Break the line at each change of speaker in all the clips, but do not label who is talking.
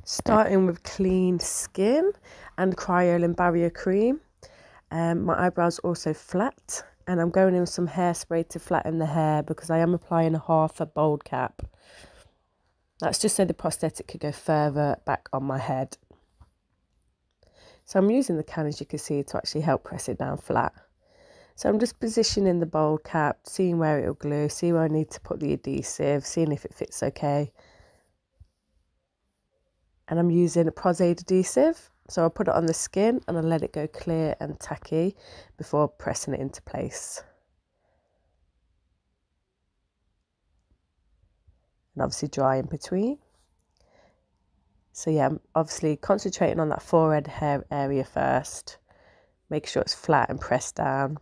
Starting with clean skin and Kryolan barrier cream. My eyebrows also flat, and I'm going in with some hairspray to flatten the hair because I am applying half a bold cap. That's just so the prosthetic could go further back on my head. So I'm using the can, as you can see, to actually help press it down flat. So I'm just positioning the bold cap, seeing where it'll glue, see where I need to put the adhesive, seeing if it fits okay. And I'm using a prosaode adhesive. So I'll put it on the skin and I'll let it go clear and tacky before pressing it into place. And obviously dry in between. So yeah, I'm obviously concentrating on that forehead hair area first. Make sure it's flat and pressed down.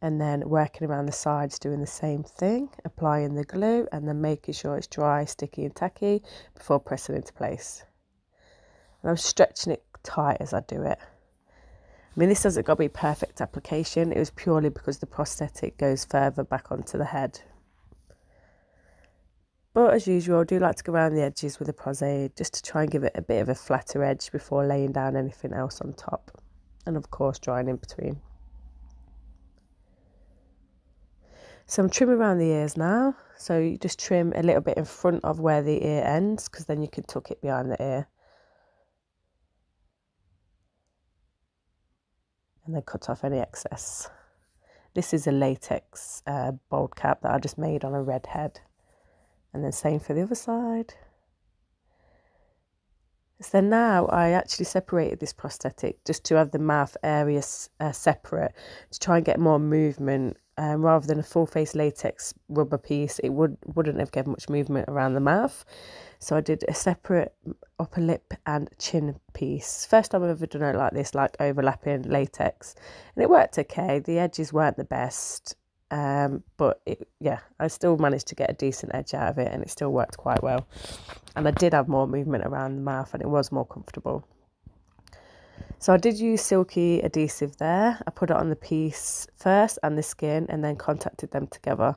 And then working around the sides, doing the same thing, applying the glue and then making sure it's dry, sticky and tacky before pressing it into place. And I'm stretching it tight as I do it. I mean, this hasn't got to be perfect application. It was purely because the prosthetic goes further back onto the head. But as usual, I do like to go around the edges with a prosaode just to try and give it a bit of a flatter edge before laying down anything else on top. And of course, drying in between. So I'm trimming around the ears now. So you just trim a little bit in front of where the ear ends, because then you can tuck it behind the ear. And then cut off any excess. This is a latex bold cap that I just made on a red head. And then same for the other side. So now I actually separated this prosthetic just to have the mouth area separate, to try and get more movement. Rather than a full face latex rubber piece, it wouldn't have given much movement around the mouth. So I did a separate upper lip and chin piece. First time I've ever done it like this, like overlapping latex. And it worked okay. The edges weren't the best. But I still managed to get a decent edge out of it, and it still worked quite well. And I did have more movement around the mouth, and it was more comfortable. So I did use silky adhesive there. I put it on the piece first and the skin, and then contacted them together.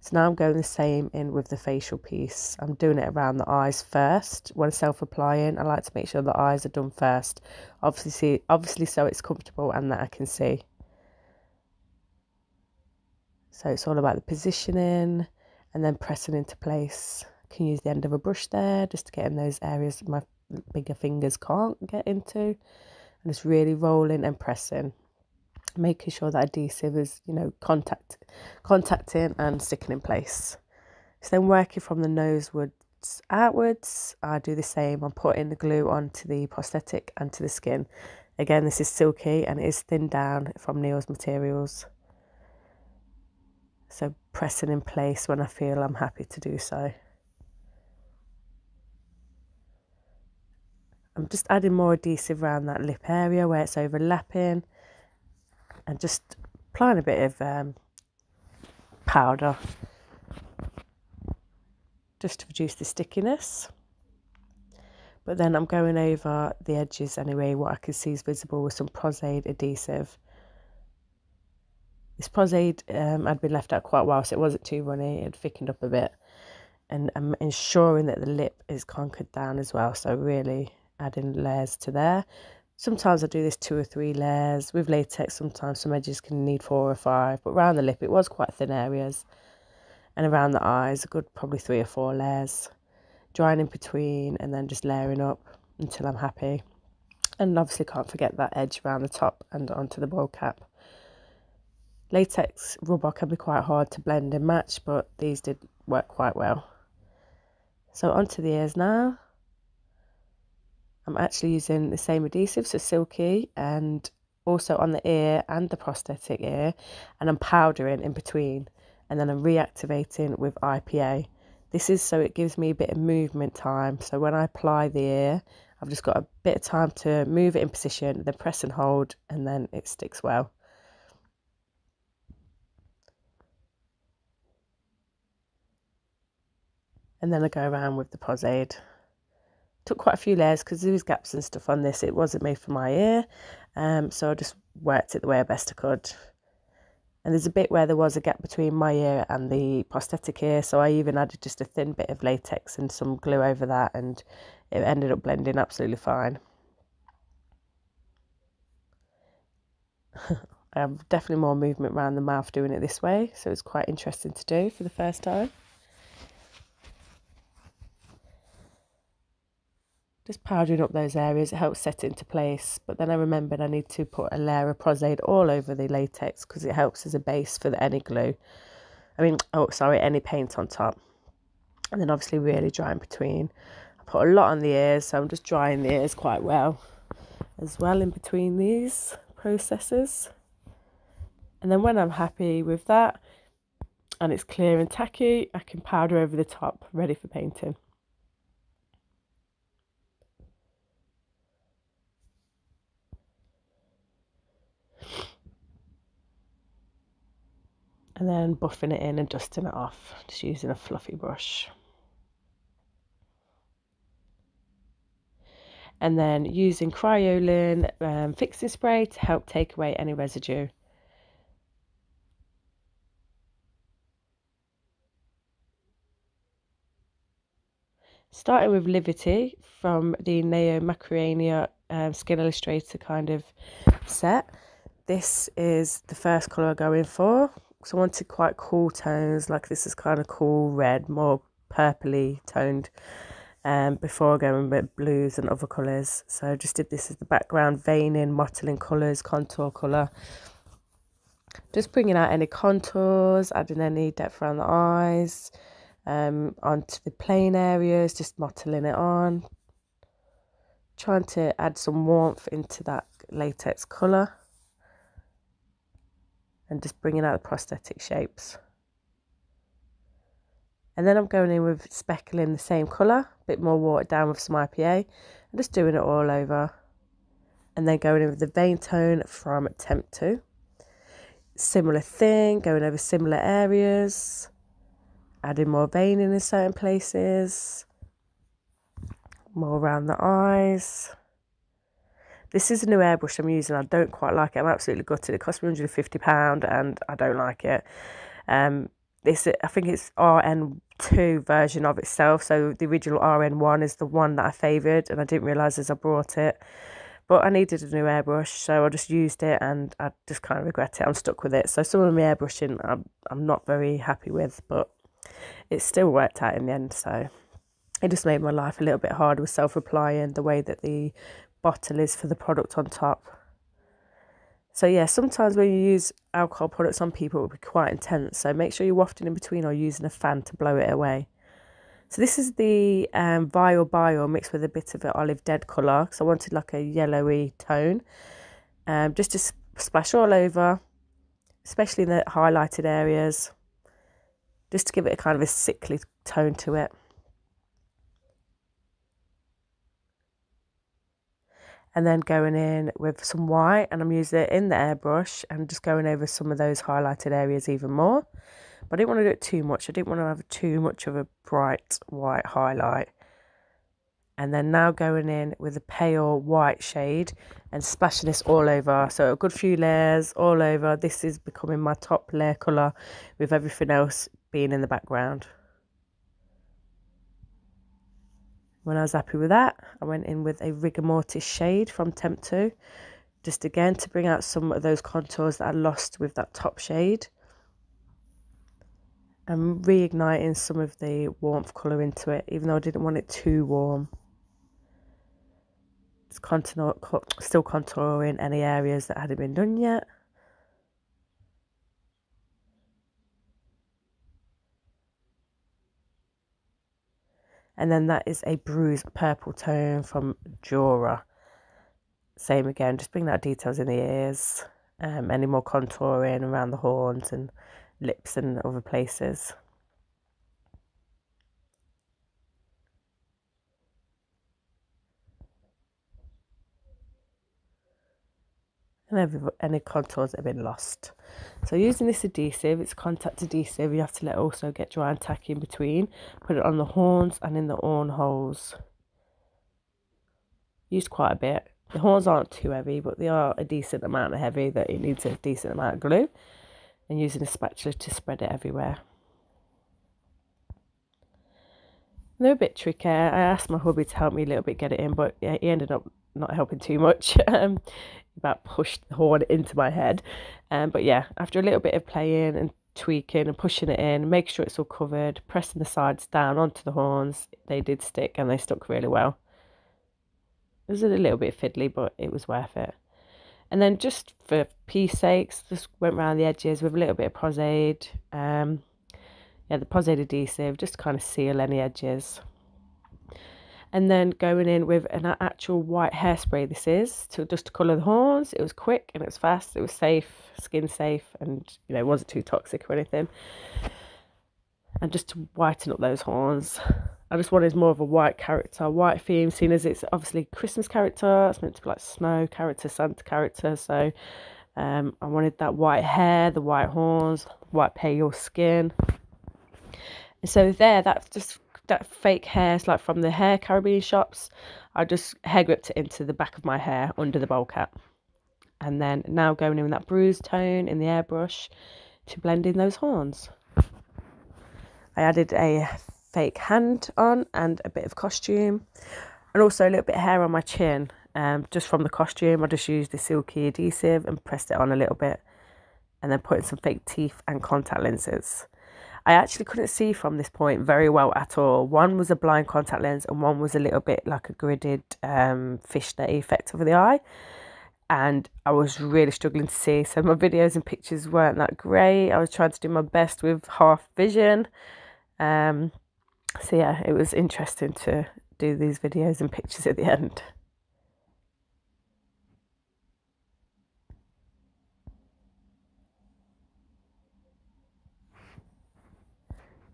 So now I'm going the same in with the facial piece. I'm doing it around the eyes first. When self-applying, I like to make sure the eyes are done first. Obviously so it's comfortable and that I can see. So it's all about the positioning and then pressing into place. I can use the end of a brush there just to get in those areas my bigger fingers can't get into. And just really rolling and pressing. Making sure that adhesive is, contacting and sticking in place. So then working from the nose outwards, I do the same. I'm putting the glue onto the prosthetic and to the skin. Again, this is silky and it is thinned down from Neil's Materials. So pressing in place when I feel I'm happy to do so. I'm just adding more adhesive around that lip area where it's overlapping, and just applying a bit of powder just to reduce the stickiness. But then I'm going over the edges anyway, what I can see is visible, with some prosaode adhesive. This prosaode had been left out quite a while, so it wasn't too runny. It had thickened up a bit. And I'm ensuring that the lip is conquered down as well, so really adding layers to there. Sometimes I do this 2 or 3 layers. With latex, sometimes some edges can need 4 or 5, but around the lip it was quite thin areas. And around the eyes, a good probably 3 or 4 layers. Drying in between and then just layering up until I'm happy. And obviously can't forget that edge around the top and onto the bowl cap. Latex rubber can be quite hard to blend and match, but these did work quite well. So onto the ears now. I'm actually using the same adhesive, so silky, and also on the ear and the prosthetic ear, and I'm powdering in between, and then I'm reactivating with IPA. This is so it gives me a bit of movement time, so when I apply the ear, I've just got a bit of time to move it in position, then press and hold, and then it sticks well. And then I go around with the prosaode. Took quite a few layers because there was gaps and stuff on this. It wasn't made for my ear, so I just worked it the way I best I could. And there's a bit where there was a gap between my ear and the prosthetic ear, so I even added just a thin bit of latex and some glue over that, and it ended up blending absolutely fine. I have definitely more movement around the mouth doing it this way, so it's quite interesting to do for the first time. Just powdering up those areas, it helps set it into place. But then I remembered I need to put a layer of prosaode all over the latex because it helps as a base for any glue. Any paint on top. And then obviously really dry in between. I put a lot on the ears, so I'm just drying the ears quite well as well in between these processes. And then when I'm happy with that and it's clear and tacky, I can powder over the top, ready for painting. And then buffing it in and dusting it off, just using a fluffy brush. And then using Cryolin fixing spray to help take away any residue. Starting with Livity from the Neo Macrania Skin Illustrator kind of set. This is the first colour I go in for. So I wanted quite cool tones, like this is kind of cool red, more purpley toned, before going with blues and other colours. So I just did this as the background, veining, mottling colours, contour colour. Just bringing out any contours, adding any depth around the eyes, onto the plain areas, just mottling it on. Trying to add some warmth into that latex colour. And just bringing out the prosthetic shapes. And then I'm going in with speckling the same colour, a bit more watered down with some IPA, and just doing it all over. And then going in with the vein tone from Temptu. Similar thing, going over similar areas, adding more veining in certain places, more around the eyes. This is a new airbrush I'm using. I don't quite like it. I'm absolutely gutted. It cost me £150 and I don't like it. I think it's RN2 version of itself. So the original RN1 is the one that I favoured, and I didn't realise as I brought it. But I needed a new airbrush, so I just used it, and I just kind of regret it. I'm stuck with it. So some of my airbrushing I'm not very happy with, but it still worked out in the end. So it just made my life a little bit harder with self-applying, the way that the bottle is for the product on top. So yeah, sometimes when you use alcohol products on people, it will be quite intense. So make sure you're wafting in between or using a fan to blow it away. So this is the Vile Bile mixed with a bit of an olive dead colour. So I wanted like a yellowy tone. Just to splash all over, especially in the highlighted areas. Just to give it a kind of a sickly tone to it. And then going in with some white, and I'm using it in the airbrush and just going over some of those highlighted areas even more. But I didn't want to do it too much. I didn't want to have too much of a bright white highlight. And then now going in with a pale white shade and splashing this all over. So a good few layers all over. This is becoming my top layer colour with everything else being in the background. When I was happy with that, I went in with a Rigor Mortis shade from Temptu, just again to bring out some of those contours that I lost with that top shade. And reigniting some of the warmth colour into it, even though I didn't want it too warm. It's still contouring any areas that hadn't been done yet. And then that is a bruised purple tone from Jura. Same again, just bring that details in the ears, any more contouring around the horns and lips and other places. And any contours that have been lost. So using this adhesive, it's contact adhesive, you have to let it also get dry and tacky in between. Put it on the horns and in the horn holes. Used quite a bit. The horns aren't too heavy, but they are a decent amount of heavy that it needs a decent amount of glue. and using a spatula to spread it everywhere. They're a bit tricky. I asked my hubby to help me a little bit get it in, but yeah, he ended up not helping too much. About pushed the horn into my head. But yeah, after a little bit of playing and tweaking and pushing it in, make sure it's all covered, pressing the sides down onto the horns, they did stick and they stuck really well. It was a little bit fiddly, but it was worth it. And then just for peace sakes, just went around the edges with a little bit of prosaode. Yeah, the prosaode adhesive, just to kind of seal any edges. And then going in with an actual white hairspray, this is, just to colour the horns. It was quick and it was fast, it was safe, skin safe, and you know, it wasn't too toxic or anything. And just to whiten up those horns. I just wanted more of a white character, white theme, seeing as it's obviously Christmas character. It's meant to be like snow character, Santa character. So I wanted that white hair, the white horns, white pale skin. And so there, that's just that fake hair, it's like from the hair Caribbean shops. I just hair gripped it into the back of my hair under the bowl cap. And then now going in with that bruised tone in the airbrush to blend in those horns. I added a fake hand on and a bit of costume, and also a little bit of hair on my chin. Just from the costume, I just used the silky adhesive and pressed it on a little bit, and then put in some fake teeth and contact lenses. I actually couldn't see from this point very well at all. One was a blind contact lens and one was a little bit like a gridded fishnet effect over the eye, and I was really struggling to see, so my videos and pictures weren't that great. I was trying to do my best with half vision. So yeah, it was interesting to do these videos and pictures at the end.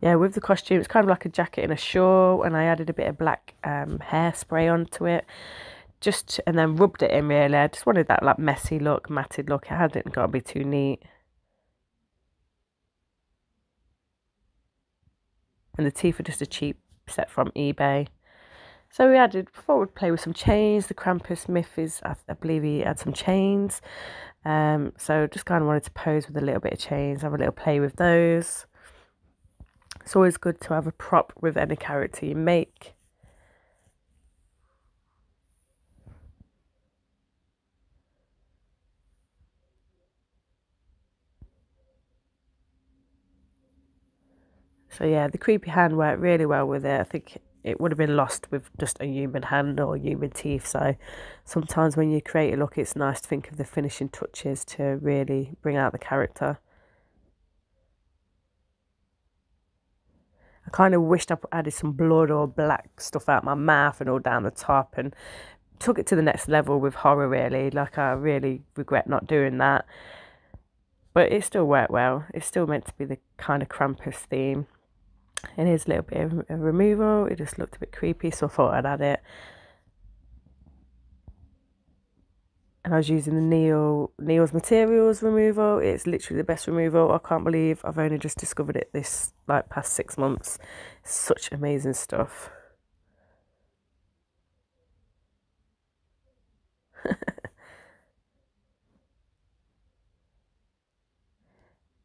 Yeah, with the costume, it's kind of like a jacket and a shawl, and I added a bit of black hairspray onto it, and then rubbed it in really. I just wanted that like messy look, matted look. It hadn't got to be too neat. And the teeth are just a cheap set from eBay. So we added, before we'd play with some chains, the Krampus myth is, I believe he had some chains. So just kind of wanted to pose with a little bit of chains, have a little play with those. It's always good to have a prop with any character you make. So yeah, the creepy hand worked really well with it. I think it would have been lost with just a human hand or human teeth. So sometimes when you create a look, it's nice to think of the finishing touches to really bring out the character. I kind of wished I added some blood or black stuff out my mouth and all down the top, and took it to the next level with horror really. Like, I really regret not doing that. But it still worked well. It's still meant to be the kind of Krampus theme. And here's a little bit of removal. It just looked a bit creepy, so I thought I'd add it. And I was using the Neil's Materials removal. It's literally the best removal. I can't believe I've only just discovered it this like past 6 months. It's such amazing stuff.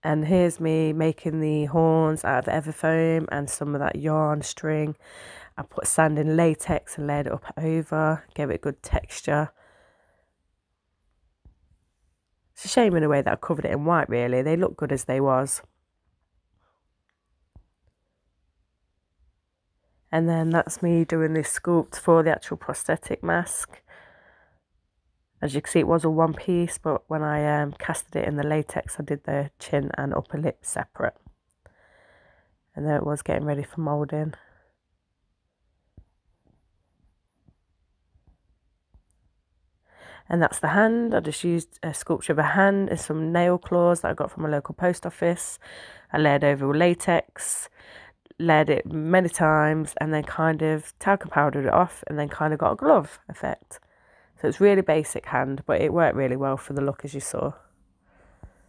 And here's me making the horns out of everfoam and some of that yarn string. I put sand in latex and layered it up over, gave it a good texture. It's a shame in a way that I covered it in white really. They look good as they was. And then that's me doing this sculpt for the actual prosthetic mask. As you can see, it was a one piece, but when I casted it in the latex, I did the chin and upper lip separate. And there it was, getting ready for moulding. And that's the hand. I just used a sculpture of a hand and some nail claws that I got from a local post office. I layered over with latex, layered it many times, and then kind of talcum powdered it off, and then kind of got a glove effect. So it's really basic hand, but it worked really well for the look, as you saw.